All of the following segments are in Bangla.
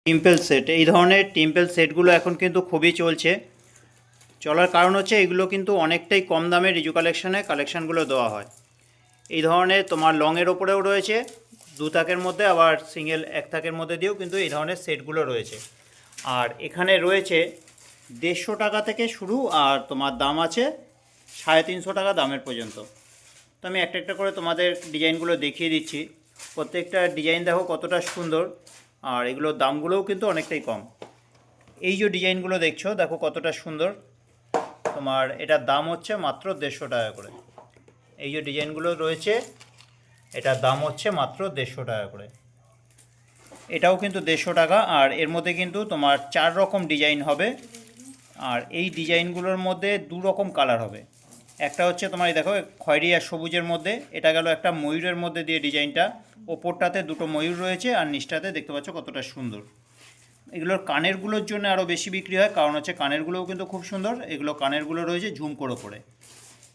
টেম্পল সেট, এই ধরনের টেম্পল সেটগুলো এখন কিন্তু খুবই চলছে। চলার কারণ হচ্ছে এগুলো কিন্তু অনেকটাই কম দামে রিজু কালেকশানগুলো দেওয়া হয়। এই ধরনের তোমার লংয়ের ওপরেও রয়েছে, দু থাকের মধ্যে, আবার সিঙ্গেল এক থাকের মধ্যে দিয়েও কিন্তু এই ধরনের সেটগুলো রয়েছে। আর এখানে রয়েছে 150 টাকা থেকে শুরু, আর তোমার দাম আছে 350 টাকা দামের পর্যন্ত। তো আমি একটা একটা করে তোমাদের ডিজাইনগুলো দেখিয়ে দিচ্ছি। প্রত্যেকটা ডিজাইন দেখো কতটা সুন্দর, আর এগুলোর দামগুলোও কিন্তু অনেকটাই কম। এই যে ডিজাইনগুলো দেখছো দেখো কতটা সুন্দর, তোমার এটার দাম হচ্ছে মাত্র 150 টাকা করে। এই যে ডিজাইনগুলো রয়েছে এটার দাম হচ্ছে মাত্র 150 টাকা করে। এটাও কিন্তু 150 টাকা, আর এর মধ্যে কিন্তু তোমার 4 রকম ডিজাইন হবে। আর এই ডিজাইনগুলোর মধ্যে 2 রকম কালার হবে। একটা হচ্ছে তোমার এই দেখো খয়েরি আর সবুজের মধ্যে, এটা গেল একটা ময়ূরের মধ্যে দিয়ে ডিজাইনটা। ওপরটাতে দুটো ময়ূর রয়েছে আর নিচটাতে দেখতে পাচ্ছ কতটা সুন্দর। এগুলোর কানেরগুলোর জন্য আরও বেশি বিক্রি হয়, কারণ হচ্ছে কানেরগুলোও কিন্তু খুব সুন্দর। এগুলো কানেরগুলো রয়েছে ঝুমকোর ওপরে।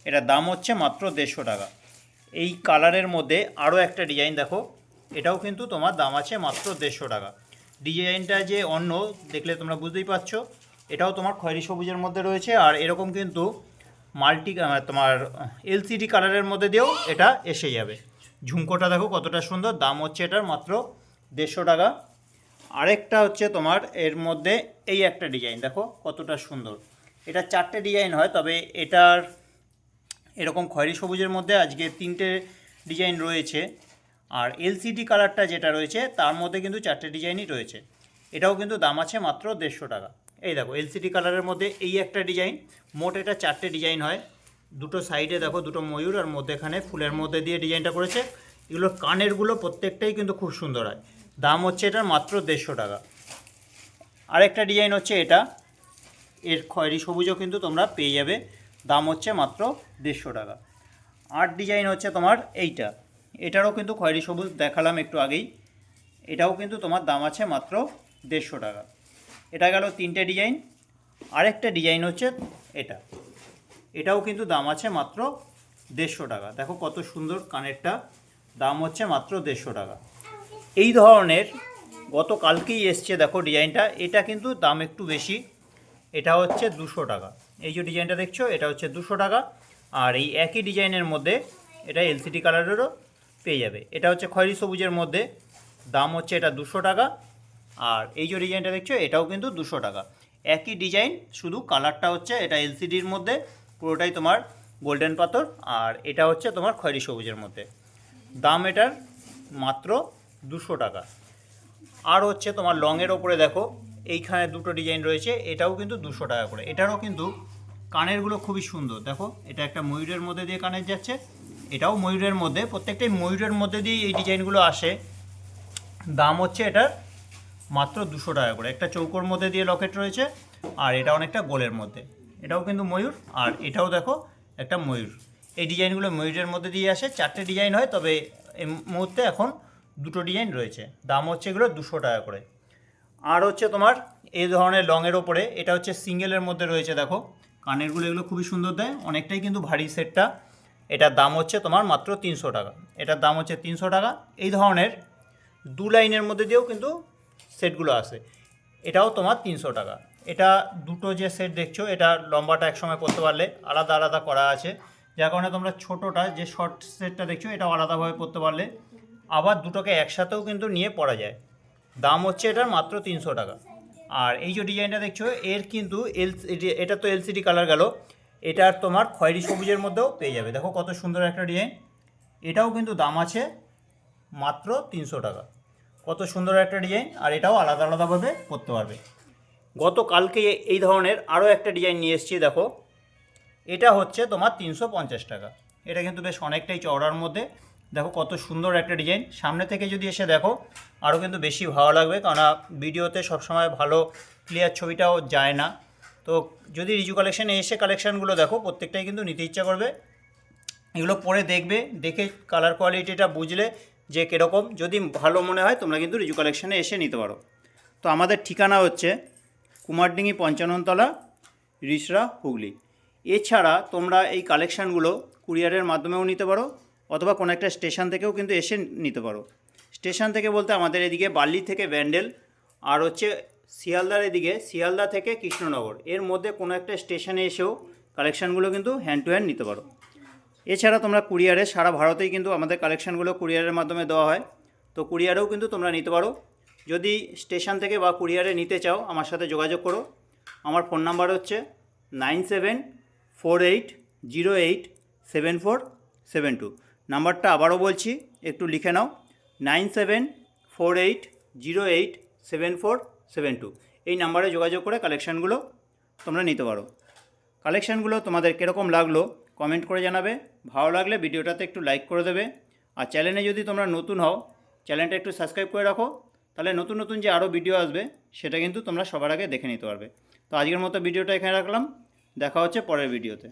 এটার দাম হচ্ছে মাত্র 150 টাকা। এই কালারের মধ্যে আরও একটা ডিজাইন দেখো, এটাও কিন্তু তোমার দাম আছে মাত্র 150 টাকা। ডিজাইনটা যে অন্য দেখলে তোমরা বুঝতেই পারছো। এটাও তোমার খয়েরি সবুজের মধ্যে রয়েছে, আর এরকম কিন্তু তোমার এলসিডি কালারের মধ্যে দিয়েও এটা এসে যাবে। ঝুমকোটা দেখো কতটা সুন্দর, দাম হচ্ছে এটার মাত্র 150 টাকা। আরেকটা হচ্ছে তোমার এর মধ্যে এই একটা ডিজাইন দেখো কতটা সুন্দর। এটা 4টে ডিজাইন হয়, তবে এটার এরকম খয়েরি সবুজের মধ্যে আজকে 3টে ডিজাইন রয়েছে। আর এলসিডি কালারটা যেটা রয়েছে তার মধ্যে কিন্তু 4টে ডিজাইনই রয়েছে। এটাও কিন্তু দাম আছে মাত্র 150 টাকা। এই দেখো এলসিডি কালারের মধ্যে এই একটা ডিজাইন, মোট এটা 4টে ডিজাইন হয়। দুটো সাইডে দেখো দুটো ময়ূর, আর মধ্যেখানে ফুলের মধ্যে দিয়ে ডিজাইনটা করেছে। এগুলোর কানেরগুলো প্রত্যেকটাই কিন্তু খুব সুন্দর হয়। দাম হচ্ছে এটার মাত্র 150 টাকা। আরেকটা ডিজাইন হচ্ছে এটা, এর খয়েরি সবুজও কিন্তু তোমরা পেয়ে যাবে, দাম হচ্ছে মাত্র 150 টাকা। আর ডিজাইন হচ্ছে তোমার এইটা, এটারও কিন্তু খয়েরি সবুজ দেখালাম একটু আগেই। এটাও কিন্তু তোমার দাম আছে মাত্র 150 টাকা। এটা গেল 3টে ডিজাইন। আরেকটা ডিজাইন হচ্ছে এটা, এটাও কিন্তু দাম আছে মাত্র 150 টাকা। দেখো কত সুন্দর কানেরটা, দাম হচ্ছে মাত্র 150 টাকা। এই ধরনের গতকালকেই এসছে দেখো ডিজাইনটা, এটা কিন্তু দাম একটু বেশি। এটা হচ্ছে 200 টাকা। এই যে ডিজাইনটা দেখছো এটা হচ্ছে 200 টাকা। আর এই একই ডিজাইনের মধ্যে এটা এলসিডি কালারেরও পেয়ে যাবে। এটা হচ্ছে খয়েরি সবুজের মধ্যে, দাম হচ্ছে এটা 200 টাকা। আর এই যে ডিজাইনটা দেখছো এটাও কিন্তু 200 টাকা। একই ডিজাইন, শুধু কালারটা হচ্ছে এটা এলসিডির মধ্যে পুরোটাই তোমার গোল্ডেন পাথর, আর এটা হচ্ছে তোমার খয়েরি সবুজের মধ্যে। দাম এটার মাত্র 200 টাকা। আর হচ্ছে তোমার লংয়ের ওপরে দেখো এইখানে দুটো ডিজাইন রয়েছে, এটাও কিন্তু 200 টাকা করে। এটারও কিন্তু কানেরগুলো খুবই সুন্দর। দেখো এটা একটা ময়ূরের মধ্যে দিয়ে কানের যাচ্ছে, এটাও ময়ূরের মধ্যে, প্রত্যেকটাই ময়ূরের মধ্যে দিয়ে এই ডিজাইনগুলো আসে। দাম হচ্ছে এটার মাত্র 200 টাকা করে। একটা চৌকোর মধ্যে দিয়ে লকেট রয়েছে, আর এটা অনেকটা গোলের মধ্যে। এটাও কিন্তু ময়ূর, আর এটাও দেখো একটা ময়ূর। এই ডিজাইনগুলো ময়ূরের মধ্যে দিয়ে আসে। 4টে ডিজাইন হয়, তবে এই মুহূর্তে এখন 2টো ডিজাইন রয়েছে। দাম হচ্ছে এগুলো 200 টাকা করে। আর হচ্ছে তোমার এই ধরনের লংয়ের ওপরে, এটা হচ্ছে সিঙ্গেলের মধ্যে রয়েছে। দেখো কানেরগুলো এগুলো খুবই সুন্দর দেয়, অনেকটাই কিন্তু ভারী সেটটা। এটার দাম হচ্ছে তোমার মাত্র 300 টাকা। এটার দাম হচ্ছে 300 টাকা। এই ধরনের 2 লাইনের মধ্যে দিয়েও কিন্তু সেটগুলো আসে, এটাও তোমার 300 টাকা। এটা দুটো যে সেট দেখছো, এটা লম্বাটা একসময় করতে পারলে আলাদা আলাদা করা আছে, যার কারণে তোমরা ছোটোটা যে শর্ট সেটটা দেখছো এটাও আলাদাভাবে পরতে পারলে। আবার দুটোকে একসাথেও কিন্তু নিয়ে পরা যায়। দাম হচ্ছে এটার মাত্র 300 টাকা। আর এই যে ডিজাইনটা দেখছো এর কিন্তু এটা তো এলসিডি কালার গেল, এটার তোমার খয়েরি সবুজের মধ্যেও পেয়ে যাবে। দেখো কত সুন্দর একটা ডিজাইন, এটাও কিন্তু দাম আছে মাত্র 300 টাকা। কত সুন্দর একটা ডিজাইন, আর এটাও আলাদা আলাদাভাবে করতে পারবে। গতকালকে এই ধরনের আরও একটা ডিজাইন নিয়ে এসেছি দেখো, এটা হচ্ছে তোমার 350 টাকা। এটা কিন্তু বেশ অনেকটাই চওড়ার মধ্যে। দেখো কত সুন্দর একটা ডিজাইন, সামনে থেকে যদি এসে দেখো আরও কিন্তু বেশি ভালো লাগবে, কারণ ভিডিওতে সবসময় ভালো ক্লিয়ার ছবিটাও যায় না। তো যদি রিজু কালেকশানে এসে কালেকশানগুলো দেখো প্রত্যেকটাই কিন্তু নিতে ইচ্ছা করবে। এগুলো পরে দেখবে, দেখে কালার কোয়ালিটিটা বুঝলে যে কীরকম, যদি ভালো মনে হয় তোমরা কিন্তু রিজু কালেকশানে এসে নিতে পারো। তো আমাদের ঠিকানা হচ্ছে কুমারডিঙ্গি 55 তলা, রিসরা, হুগলি। এছাড়া তোমরা এই কালেকশানগুলো কুরিয়ারের মাধ্যমেও নিতে পারো, অথবা কোনো একটা স্টেশন থেকেও কিন্তু এসে নিতে পারো। স্টেশন থেকে বলতে আমাদের এদিকে বার্লি থেকে ব্যান্ডেল আর হচ্ছে শিয়ালদার এদিকে শিয়ালদা থেকে কৃষ্ণনগর এর মধ্যে কোনো একটা স্টেশনে এসেও কালেকশানগুলো কিন্তু হ্যান্ড টু হ্যান্ড নিতে পারো। এছাড়া তোমরা কুরিয়ারে সারা ভারতেই কিন্তু আমাদের কালেকশানগুলো কুরিয়ারের মাধ্যমে দেওয়া হয়, তো কুরিয়ারেও কিন্তু তোমরা নিতে পারো। যদি স্টেশন থেকে বা কুরিয়ারে নিতে চাও আমার সাথে যোগাযোগ করো। আমার ফোন নাম্বার হচ্ছে 9748087472। নাম্বারটা আবারও বলছি, একটু লিখে নাও, 9748087472। এই নাম্বারে যোগাযোগ করে কালেকশানগুলো তোমরা নিতে পারো। কালেকশানগুলো তোমাদের কীরকম লাগলো কমেন্ট করে জানাবে। ভালো লাগলে ভিডিওটাতে একটু লাইক করে দেবে। আর চ্যানেলে যদি তোমরা নতুন হও চ্যানেলটা একটু সাবস্ক্রাইব করে রাখো, তাহলে নতুন নতুন যে আরও ভিডিও আসবে সেটা কিন্তু তোমরা সবার আগে দেখে নিতে পারবে। তো আজকের মতো ভিডিওটা এখানে রাখলাম, দেখা হচ্ছে পরের ভিডিওতে।